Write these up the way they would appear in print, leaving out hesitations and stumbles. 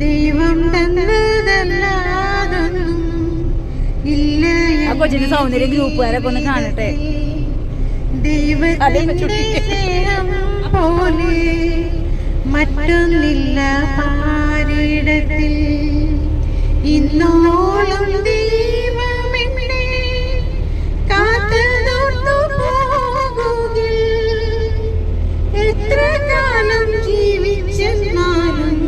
ദൈവം തന്നതല്ലാതൊന്നും ഇല്ല. ആ കൊച്ചിന്റെ സൗന്ദര്യ ഗ്രൂപ്പുകാരൊക്കെ ഒന്ന് കാണട്ടെ. ദൈവത്തിന്റെ സ്നേഹം പോലെ മറ്റൊന്നില്ല പാരിടത്തിൽ. ഇന്നോളം ദൈവമെന്നെ കാത്തുനോർത്തു പോകുകിൽ. എത്ര കാലം ജീവിച്ചെന്നാലും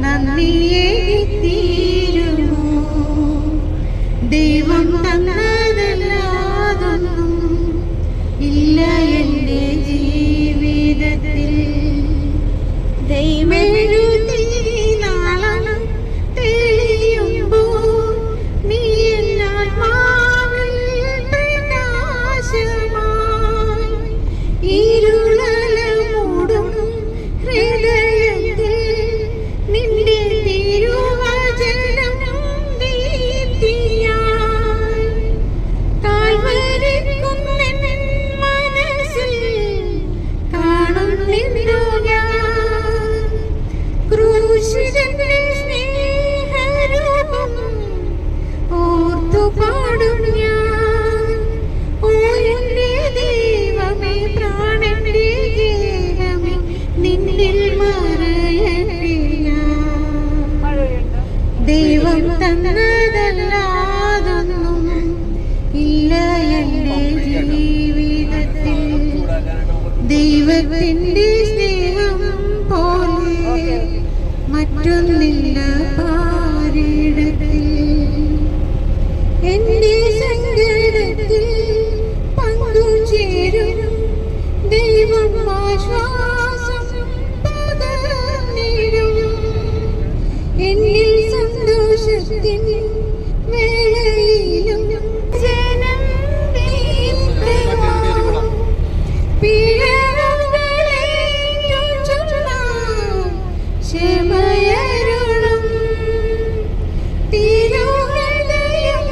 നന്ദിയെ തീരുമോ? ദൈവം തന്നതല്ലാതൊന്നും ഇല്ല എൻ്റെ ജീവിതത്തിൽ. ദൈവമെഴുതി നാളം തെളിയുമ്പോൾ നീ എന്നാത്മാവിൽ പ്രകാശമായി. ഇരുളല മൂടും ഹൃദയത്തിൽ നിന്റെ തിരുവചനം ദീപ്തിയായി. കാൽവരിക്കുന്നെൻ മനസ്സിൽ കാണുന്നിന്നു ഞാൻ. ക്രൂശിതന്റെ സ്നേഹരൂപം ഓർത്തു പാടും ഞാൻ. ഓ എൻ്റെ ദൈവമേ, പ്രാണന്റെ ഗേഹമേ, നിന്നിൽ മറയട്ടെ ഞാൻ. ദൈവം തന്നതല്ലാതൊന്നും ഇല്ല എൻ്റെ ജീവിതത്തിൽ. ദൈവത്തിന്റെ സ്നേഹം പോലെ മറ്റൊന്നില്ല പാരിടത്തിൽ. എന്റെ സങ്കടത്തിൽ പങ്കുചേരും ദൈവം ആശ്വാസം പകർന്നിടും. എന്നിൽ സന്തോഷത്തിൻ വേളയിലും ജനം ക്ഷമയരുളും തിരുഹൃദയം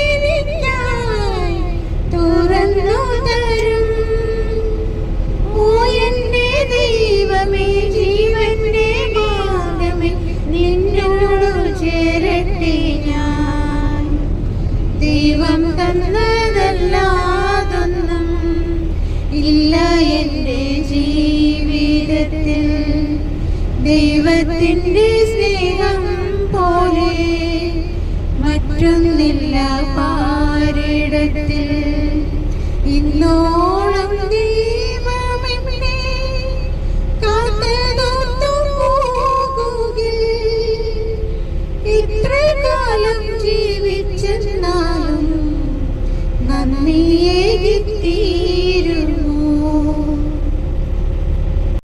എനിക്കായി തുറന്നു തരും. ഓ എൻ്റെ ദൈവമേ, ജീവന്റെ മാർഗ്ഗമേ, നിന്നോടു ചേരട്ടെ ഞാൻ. ദൈവം തന്നതല്ലാതൊന്നും ഇല്ല എൻ്റെ ജീവിതത്തിൽ. ദൈവത്തിന്റെ സ്നേഹം പോലെ മറ്റൊന്നില്ല പാരിടത്തിൽ. ഇന്നോളം ദൈവമെന്നെ കാത്തുനോർത്തു പോകുകിൽ. ഇത്ര കാലം ജീവിച്ചെന്നാലും നന്ദിയെ